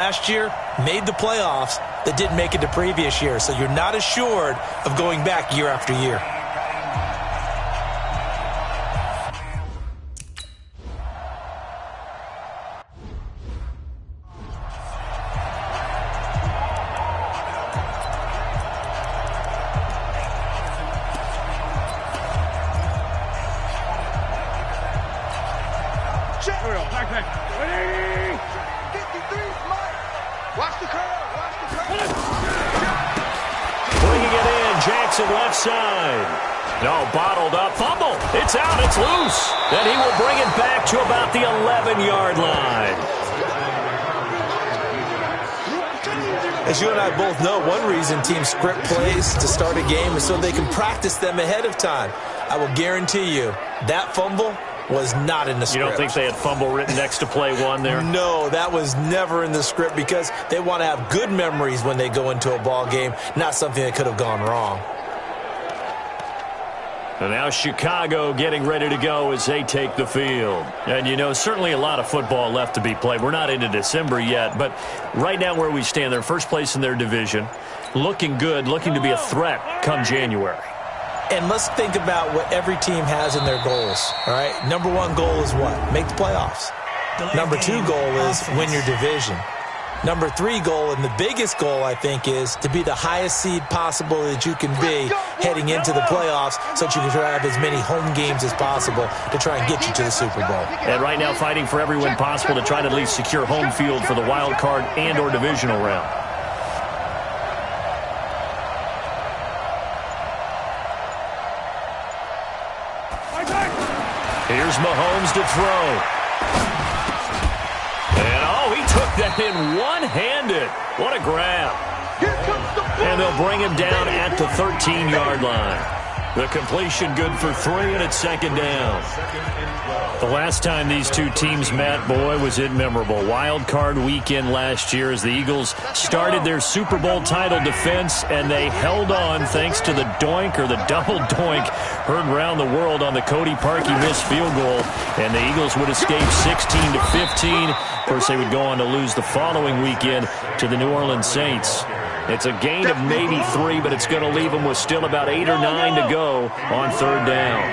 Last year, made the playoffs that didn't make it the previous year, so you're not assured of going back year after year. Bringing it in, Jackson left side. No, bottled up, fumble. It's out, it's loose. Then he will bring it back to about the 11-yard line. As you and I both know, one reason teams script plays to start a game is so they can practice them ahead of time. I will guarantee you that fumble was not in the script. You don't think they had fumble written next to play one there? No, that was never in the script because they want to have good memories when they go into a ball game, not something that could have gone wrong. And now Chicago getting ready to go as they take the field. And, you know, certainly a lot of football left to be played. We're not into December yet, but right now where we stand, they're first place in their division, looking good, looking to be a threat come January. And let's think about what every team has in their goals, all right? Number one goal is what? Make the playoffs. Number two goal is win your division. Number three goal, and the biggest goal, I think, is to be the highest seed possible that you can be heading into the playoffs so that you can try to have as many home games as possible to try and get you to the Super Bowl. And right now fighting for every win possible to try to at least secure home field for the wild card and or divisional round. Here's Mahomes to throw. And, oh, he took that in one-handed. What a grab. And they'll bring him down at the 13-yard line. The completion good for 3, and it's second down. The last time these two teams met, boy, was it memorable. Wild card weekend last year as the Eagles started their Super Bowl title defense, and they held on thanks to the doink or the double doink heard around the world on the Cody Parkey missed field goal, and the Eagles would escape 16-15. Of course, they would go on to lose the following weekend to the New Orleans Saints. It's a gain of maybe 3, but it's going to leave them with still about 8 or 9 to go on third down.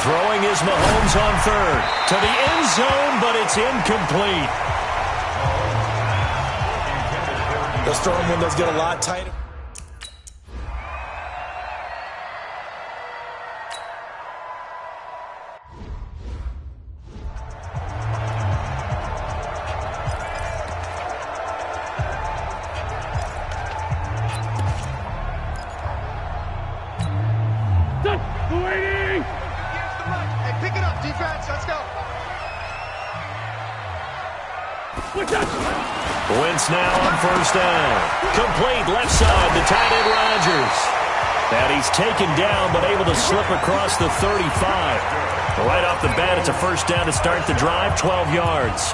Throwing is Mahomes on third. To the end zone, but it's incomplete. Those throwing windows get a lot tighter. Wentz now on first down. Complete left side to tight end Rodgers. And he's taken down but able to slip across the 35. Right off the bat, it's a first down to start the drive, 12 yards.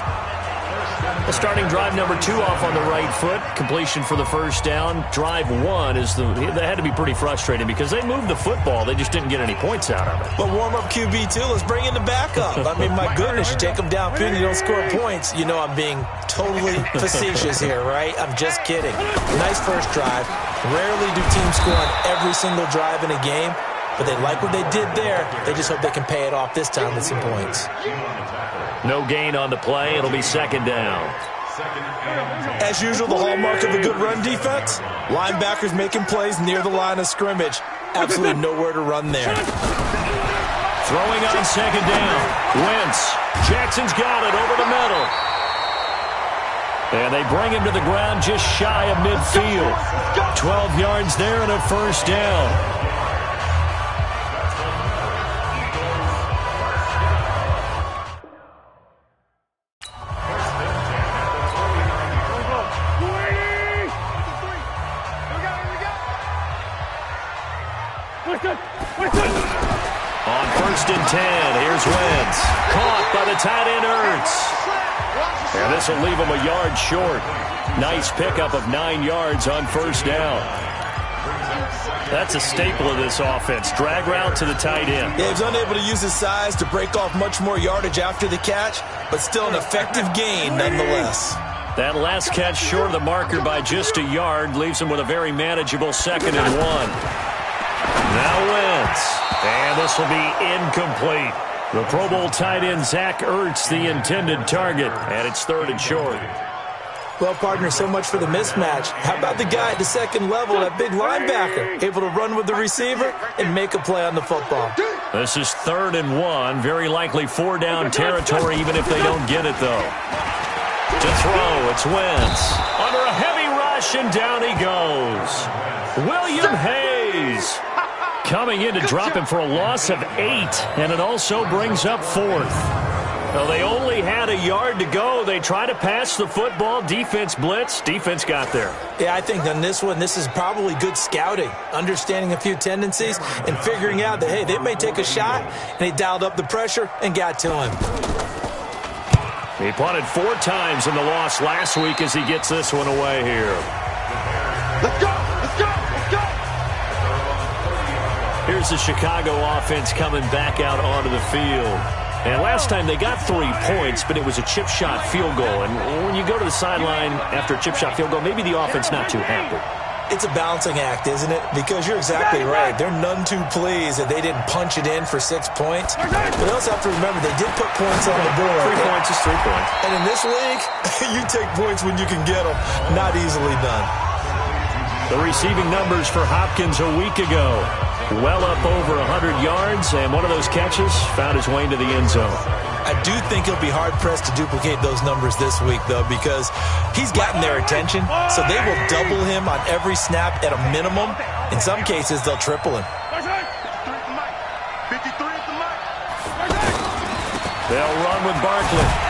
The starting drive number 2 off on the right foot. Completion for the first down. Drive 1 is they had to be pretty frustrating because they moved the football. They just didn't get any points out of it. But warm up QB too. Let's bring in the backup. I mean, my goodness, you take them downfield and you don't score points. You know I'm being totally facetious here, right? I'm just kidding. Nice first drive. Rarely do teams score on every single drive in a game, but they like what they did there. They just hope they can pay it off this time with some points. No gain on the play. It'll be second down. As usual, the hallmark of a good run defense, linebackers making plays near the line of scrimmage. Absolutely nowhere to run there. Throwing on second down. Wentz. Jackson's got it over the middle. And they bring him to the ground just shy of midfield. 12 yards there and a first down. On first and 10, here's Wentz. Caught by the tight end Ertz. And this will leave him a yard short. Nice pickup of 9 yards on first down. That's a staple of this offense. Drag route to the tight end. Yeah, he was unable to use his size to break off much more yardage after the catch, but still an effective gain nonetheless. That last catch short of the marker by just a yard leaves him with a very manageable 2nd and 1. Now Wentz. And this will be incomplete. The Pro Bowl tight end Zach Ertz, the intended target, and it's 3rd and short. Well, partner, so much for the mismatch. How about the guy at the second level, that big linebacker, able to run with the receiver and make a play on the football? This is 3rd and 1, very likely 4-down territory, even if they don't get it, though. To throw, it's Wentz. Under a heavy rush, and down he goes. William Hayes coming in to drop him for a loss of 8, and it also brings up 4th. Well, they only had a yard to go. They try to pass the football. Defense blitz. Defense got there. Yeah, I think on this one, this is probably good scouting, understanding a few tendencies, and figuring out that, hey, they may take a shot, and they dialed up the pressure and got to him. He punted 4 times in the loss last week as he gets this one away here. Let's go! Let's go! Let's go! Here's the Chicago offense coming back out onto the field. And last time they got 3 points, but it was a chip shot field goal. And when you go to the sideline after a chip shot field goal, maybe the offense not too happy. It's a balancing act, isn't it? Because you're exactly right. They're none too pleased that they didn't punch it in for 6 points. But they also have to remember they did put points on the board. 3 points is 3 points. And in this league, you take points when you can get them. Not easily done. The receiving numbers for Hopkins a week ago. Well up over 100 yards, and one of those catches found his way into the end zone. I do think he'll be hard-pressed to duplicate those numbers this week, though, because he's gotten their attention, so they will double him on every snap at a minimum. In some cases, they'll triple him. They'll run with Barkley.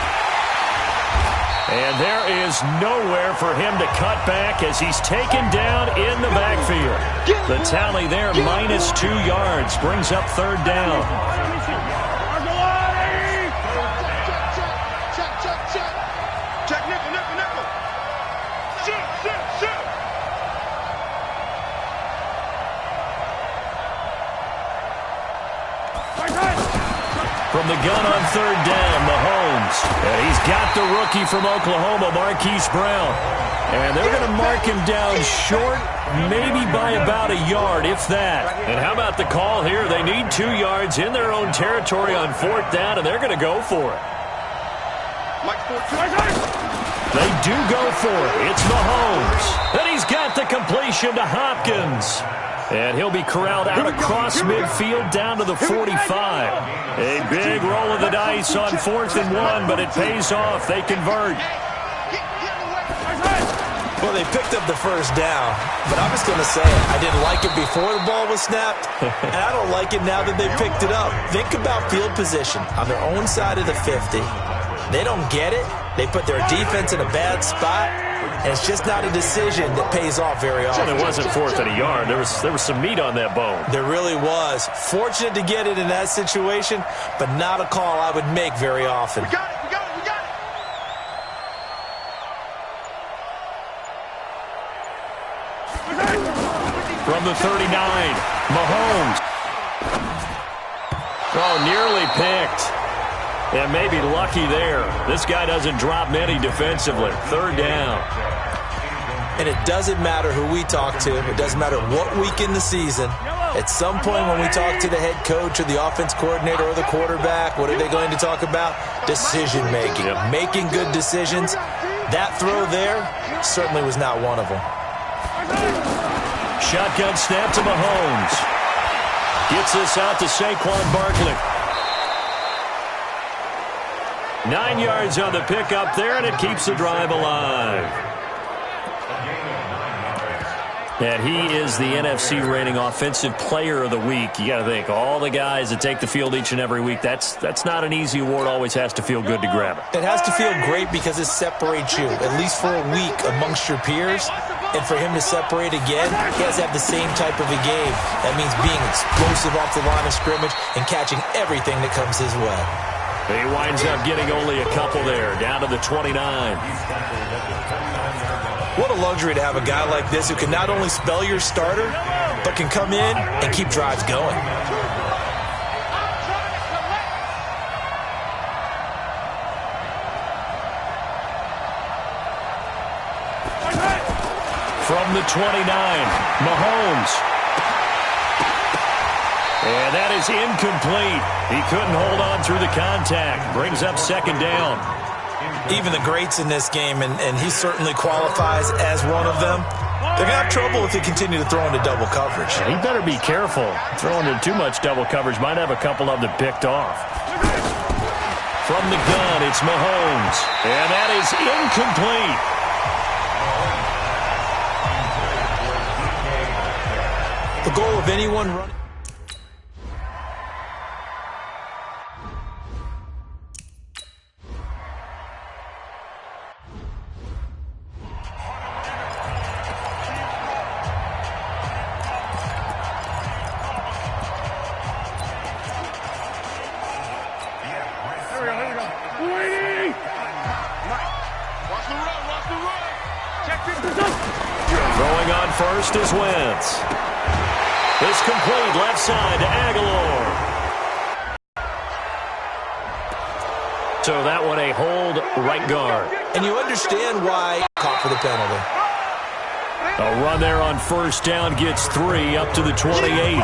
And there is nowhere for him to cut back as he's taken down in the backfield. The tally there, minus 2 yards, brings up 3rd down. Check nickel, nickel, nickel. Shoot. From the gun on 3rd down, Mahomes. And he's got the rookie from Oklahoma, Marquise Brown. And they're going to mark him down short, maybe by about a yard, if that. And how about the call here? They need 2 yards in their own territory on 4th down, and they're going to go for it. They do go for it. It's Mahomes. And he's got the completion to Hopkins. And he'll be corralled out across midfield down to the 45. A big roll of the dice on 4th and 1, but it pays off. They convert. Well, they picked up the first down, but I'm just going to say it. I didn't like it before the ball was snapped, and I don't like it now that they picked it up. Think about field position on their own side of the 50. They don't get it. They put their defense in a bad spot, and it's just not a decision that pays off very often. Well, it wasn't 4th and a yard. There was some meat on that bone. There really was. Fortunate to get it in that situation, but not a call I would make very often. We got it. From the 39, Mahomes. Oh, nearly picked. And maybe lucky there. This guy doesn't drop many defensively. 3rd down. And it doesn't matter who we talk to. It doesn't matter what week in the season. At some point when we talk to the head coach or the offense coordinator or the quarterback, what are they going to talk about? Decision-making. Yep. Making good decisions. That throw there certainly was not one of them. Shotgun snap to Mahomes. Gets this out to Saquon Barkley. 9 yards on the pickup there, and it keeps the drive alive. And he is the NFC rating Offensive Player of the Week. You got to think, all the guys that take the field each and every week, that's not an easy award. Always has to feel good to grab it. It has to feel great because it separates you, at least for a week, amongst your peers. And for him to separate again, he has to have the same type of a game. That means being explosive off the line of scrimmage and catching everything that comes his way. He winds up getting only a couple there, down to the 29. What a luxury to have a guy like this who can not only spell your starter, but can come in and keep drives going. From the 29, Mahomes. And that is incomplete. He couldn't hold on through the contact. Brings up second down. Even the greats in this game, and he certainly qualifies as one of them, they're going to have trouble if they continue to throw into double coverage. He better be careful. Throwing into too much double coverage might have a couple of them picked off. From the gun, it's Mahomes. And that is incomplete. The goal of anyone running. Throwing on first is Wentz. It's complete left side to Aguilar. So that one a hold right guard. And you understand why he caught for the penalty. A run there on first down gets 3 up to the 28.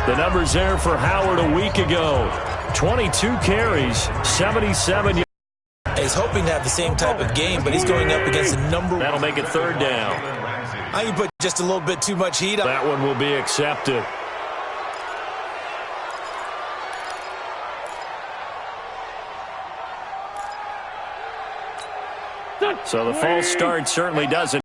The numbers there for Howard a week ago. 22 carries, 77 yards. He's hoping to have the same type of game, but he's going up against a number. That'll make it third down. I can put just a little bit too much heat on. That one will be accepted. So the false start certainly doesn't.